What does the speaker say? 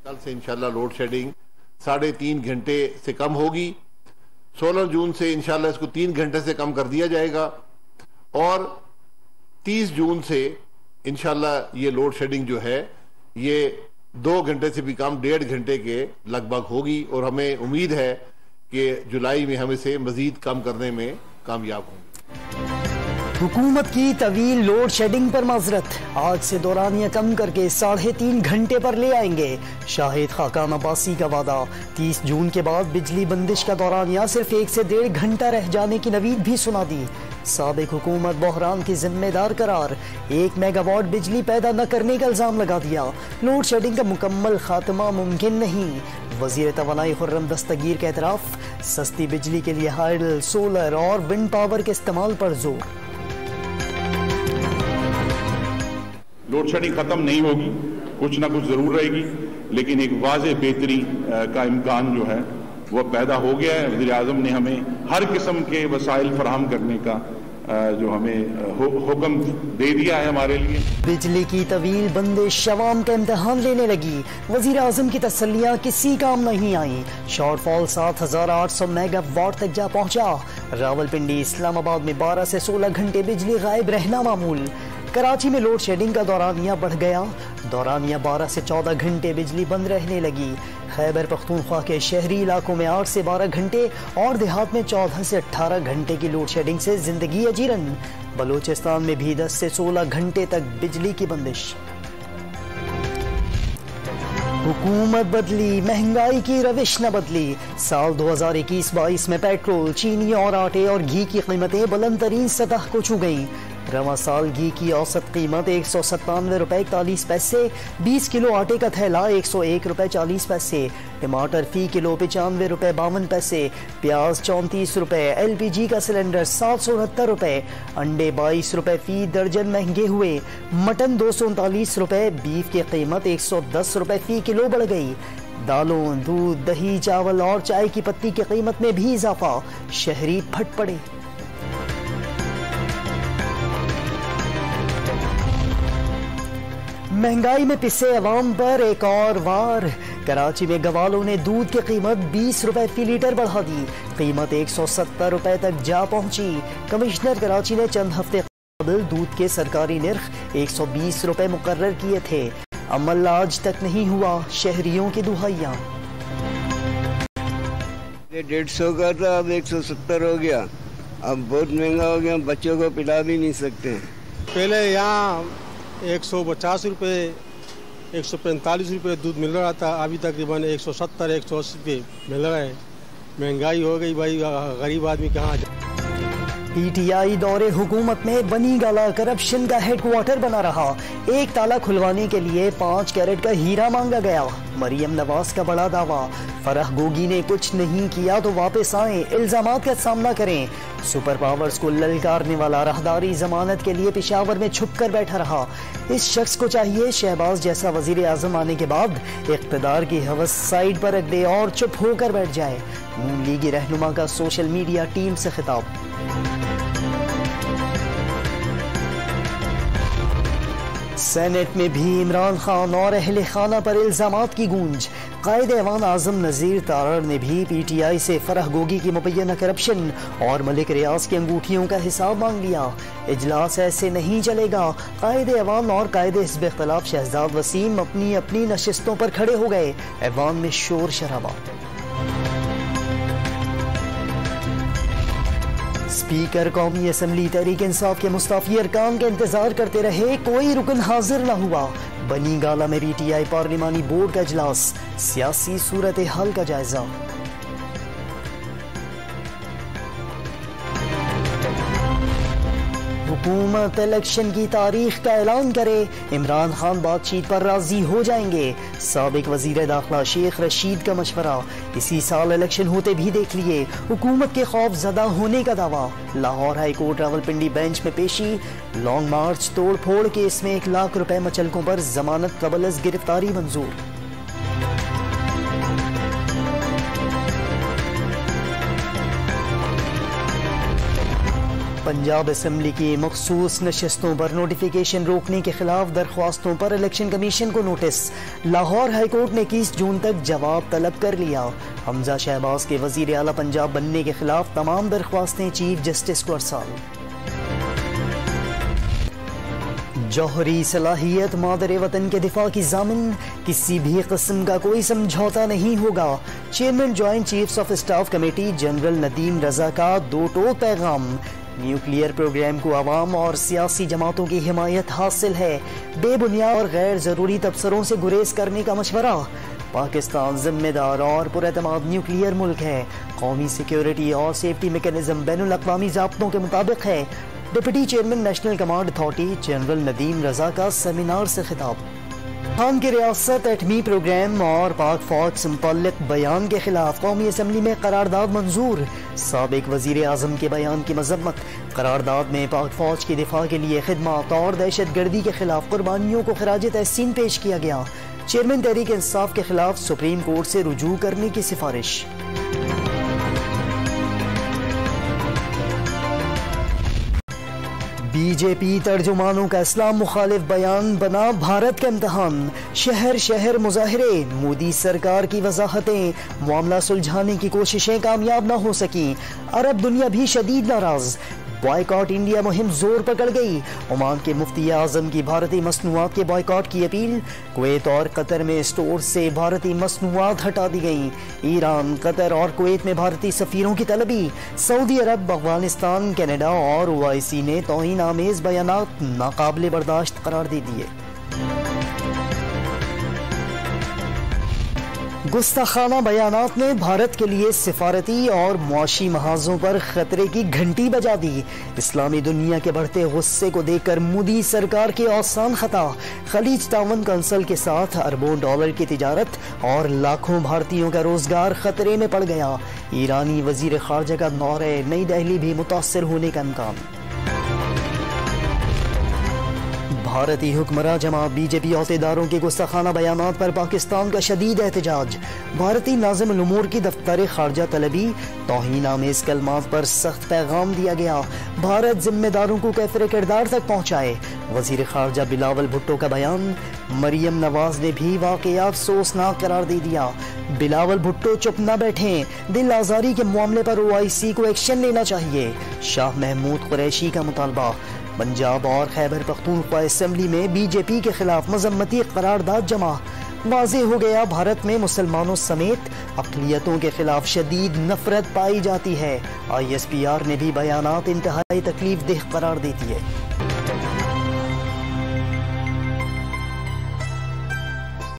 कल से इंशाल्लाह लोड शेडिंग 3.5 घंटे से कम होगी। 16 जून से इंशाल्लाह इसको 3 घंटे से कम कर दिया जाएगा और 30 जून से इंशाल्लाह ये लोड शेडिंग जो है ये 2 घंटे से भी कम 1.5 घंटे के लगभग होगी और हमें उम्मीद है कि जुलाई में हम इसे मजीद कम करने में कामयाब होंगे। हुकूमत की तवील लोड शेडिंग पर माजरत, आज से दौरानिया कम करके 3.5 घंटे पर ले आएंगे। शाहिद खाकान अब्बासी का वादा, 30 जून के बाद बिजली बंदिश का दौरानिया सिर्फ 1 से 1.5 घंटा रह जाने की नवीद भी सुना दी। साबिक हुकूमत बहरान की जिम्मेदार करार, 1 मेगावाट बिजली पैदा न करने का इल्जाम लगा दिया। लोड शेडिंग का मुकम्मल खात्मा मुमकिन नहीं। वजीर तवानाई खुर्रम दस्तगीर का एतराफ, सस्ती बिजली के लिए हाइडल, सोलर और विंड पावर के इस्तेमाल पर जोर। लोड शेडिंग खत्म नहीं होगी, कुछ ना कुछ जरूर रहेगी, लेकिन एक वाज़े बेहतरी का इम्कान जो है वो पैदा हो गया है। वज़ीर आज़म ने हमें हर किस्म के वसाइल फराहम करने का जो हमें हुक्म दे दिया है हमारे लिए। बिजली की तवील बंदिश शवाम का इम्तहान लेने लगी। वज़ीर आज़म की तसल्लियाँ किसी काम नहीं आई। शॉर्टफॉल 7,800 मेगावाट तक जा पहुँचा। रावलपिंडी इस्लामाबाद में 12 से 16 घंटे बिजली गायब रहना मामूल। कराची में लोड शेडिंग का दौरानिया बढ़ गया। दौरानिया 12 से 14 घंटे बिजली बंद रहने लगी। खैबर पख्तूनख्वा के शहरी इलाकों में 8 से 12 घंटे और देहात में 14 से 18 घंटे की लोड शेडिंग से जिंदगी अजीरन। बलूचिस्तान में भी 10 से 16 घंटे तक बिजली की बंदिश। हुकूमत बदली, महंगाई की रविश न बदली। साल 2021-22 में पेट्रोल, चीनी और आटे और घी की कीमतें बुलंद तरीन सतह को छू गईं। रवा साल घी की औसत कीमत 197 रुपए 41 पैसे, 20 किलो आटे का थैला 101 रुपए 40 पैसे, टमाटर फी किलो 95 रुपए 52 पैसे, प्याज 34 रुपए, LPG का सिलेंडर 769 रुपए, अंडे 22 रुपए फी दर्जन महंगे हुए, मटन 239 रुपए, बीफ की कीमत 110 रुपए फी किलो बढ़ गई। दालों, दूध, दही, चावल और चाय की पत्ती की कीमत में भी इजाफा। शहरी फट पड़े। महंगाई में पिसे अवाम पर एक और वार। कराची में गवालों ने दूध की कीमत 20 रुपए फी लीटर बढ़ा दी। कीमत 170 रुपए तक जा पहुंची। कमिश्नर कराची ने चंद हफ्ते कबल दूध के सरकारी निर्ख 120 रुपए मुकर्रर किए थे। अमल आज तक नहीं हुआ। शहरियों की दुहाइयां। 150 का था, अब 170 हो गया। अब बहुत महंगा हो गया, बच्चों को पिला भी नहीं सकते। पहले यहाँ 150 रुपये 145 रुपये दूध मिल रहा था, अभी तकरीबन 170-180 रुपये मिल रहा है। महंगाई हो गई भाई, गरीब आदमी कहाँ जाए। PTI दौरे हुकूमत में बनी गाला करप्शन का हेडक्वार्टर बना रहा। एक ताला खुलवाने के लिए 5 कैरेट का हीरा मांगा गया। मरियम नवाज का बड़ा दावा, फराह गोगी ने कुछ नहीं किया तो वापस आए, इल्जामात का सामना करें। सुपर पावर्स को ललकारने वाला राहदारी जमानत के लिए पेशावर में छुप कर बैठा रहा। इस शख्स को चाहिए शहबाज जैसा वजीर आजम आने के बाद इख्तिदार की हवस साइड पर रख दे और चुप होकर बैठ जाए। नून लीगी रहनुमा का सोशल मीडिया टीम से खिताब। सेनेट में भी इमरान खान और अहले खाना पर इल्जामात की गूंज। कायद-ए-अवान आजम नज़ीर तारड़ ने भी PTI से फराह गोगी की मुबैना करप्शन और मलिक रियाज की अंगूठियों का हिसाब मांग लिया। इजलास ऐसे नहीं चलेगा। कायद-ए-अवान और कायद हिज़्ब इख्तिलाफ शहजाद वसीम अपनी अपनी नशिस्तों पर खड़े हो गए। ऐवान में शोर शराबा। स्पीकर कौमी असम्बली तहरीक इंसाफ के मुस्ताफी अरकान का इंतजार करते रहे, कोई रुकन हाजिर न हुआ। बनी गाला में PTI पार्लिमानी बोर्ड का इजलास, सियासी सूरत हाल का जायजा। हुकूमत इलेक्शन की तारीख का ऐलान करे, इमरान खान बातचीत पर राजी हो जाएंगे। साबिक वजीर दाखिला शेख रशीद का मशवरा, इसी साल इलेक्शन होते भी देख लिए। हुकूमत के खौफ ज़दा होने का दावा। Lahore high court Rawalpindi bench में पेशी। लॉन्ग मार्च तोड़ फोड़ केस में 1 लाख रुपए मचलकों पर जमानत कबल गिरफ्तारी मंजूर। पंजाब असम्बली की मखसूस नशस्तों पर नोटिफिकेशन रोकने के खिलाफ दरख्वास्तों पर इलेक्शन कमीशन को नोटिस। लाहौर हाईकोर्ट ने 21 जून तक जवाब तलब कर लिया। हमजा शहबाज के वजीर आला पंजाब बनने के खिलाफ तमाम दरख्वास्तें चीफ जस्टिस को अरसाल। जौहरी सलाहियत मादर वतन के दिफा की जामिन, किसी भी किस्म का कोई समझौता नहीं होगा। Chairman joint chiefs of staff committee general Nadeem Raza का दो टोक पैगाम। न्यूक्लियर प्रोग्राम को अवाम और सियासी जमातों की हिमायत हासिल है। बेबुनियाद और गैर जरूरी तबसरों से गुरेज करने का मशवरा। पाकिस्तान जिम्मेदार और पुरएतमाद न्यूक्लियर मुल्क है। कौमी सिक्योरिटी और सेफ्टी मैकेनिज्म बैनुल अक़वामी ज़ाब्तों के मुताबिक है। Deputy chairman national command authority general Nadeem Raza का सेमिनार से खिताब। खान की रियासत एटमी प्रोग्राम और पाक फौज से मुतल्लिक बयान के खिलाफ कौमी असम्बली में करारदाद मंजूर। साबिक वजीर आजम के बयान की मजम्मत। करारदाद में पाक फौज की दिफा के लिए खिदमत और दहशत गर्दी के खिलाफ कुर्बानियों को खराज तहसीन पेश किया गया। चेयरमैन तहरीक इंसाफ के खिलाफ सुप्रीम कोर्ट से रुजू करने की सिफारिश। बीजेपी तर्जुमानों का इस्लाम मुखालिफ बयान बना भारत का इम्तहान। शहर शहर मुजाहिरे, मोदी सरकार की वजाहतें, मामला सुलझाने की कोशिशें कामयाब न हो सकी। अरब दुनिया भी शदीद नाराज। बॉयकॉट इंडिया मुहिम जोर पकड़ गई। ओमान के मुफ्ती आजम की भारतीय मसनूआत के बॉयकॉट की अपील। कुवैत और कतर में स्टोर से भारतीय मसनूआत हटा दी गई। ईरान, कतर और कुवैत में भारतीय सफीरों की तलबी। सऊदी अरब, अफगानिस्तान, कनाडा और ओआईसी ने तौहीन आमेज बयानात नाकाबिले बर्दाश्त करार दे दिए। गुस्ताखाना बयानात ने भारत के लिए सिफारती और मुआशी महाजों पर खतरे की घंटी बजा दी। इस्लामी दुनिया के बढ़ते गुस्से को देखकर मोदी सरकार के आसान खता। खलीज तावन कौंसिल के साथ अरबों डॉलर की तिजारत और लाखों भारतीयों का रोजगार खतरे में पड़ गया। ईरानी वजीर खारजा का दौरे, नई दिल्ली भी मुतासर होने का इम्कान। भारतीय हुक्मरान जमात बीजेपी अहदेदारों के गुस्ताखाना बयानात पर पाकिस्तान का शदीद एहतजाज। भारतीय नाज़िम अल उमूर की दफ्तर खारजा तलबी, तौहीन आमेज कलमात पर सख्त पैगाम दिया गया। भारत जिम्मेदारों को कैफिर किरदार तक पहुँचाए। वजीर खारजा बिलावल भुट्टो का बयान। मरियम नवाज ने भी वाकया अफसोसनाक करार दे दिया। बिलावल भुट्टो चुप न बैठे, दिल आजारी के मामले पर ओआईसी को एक्शन लेना चाहिए। शाह महमूद कुरैशी का मुतालबा। पंजाब और खैबर पख्तूनख्वा असम्बली में बीजेपी के खिलाफ मजम्मती करारदाद जमा। वाज़ेह हो गया भारत में मुसलमानों समेत अक़लियतों के खिलाफ शदीद नफरत पाई जाती है। ISPR ने भी बयानात इंतहाई तकलीफ देह करार देती है।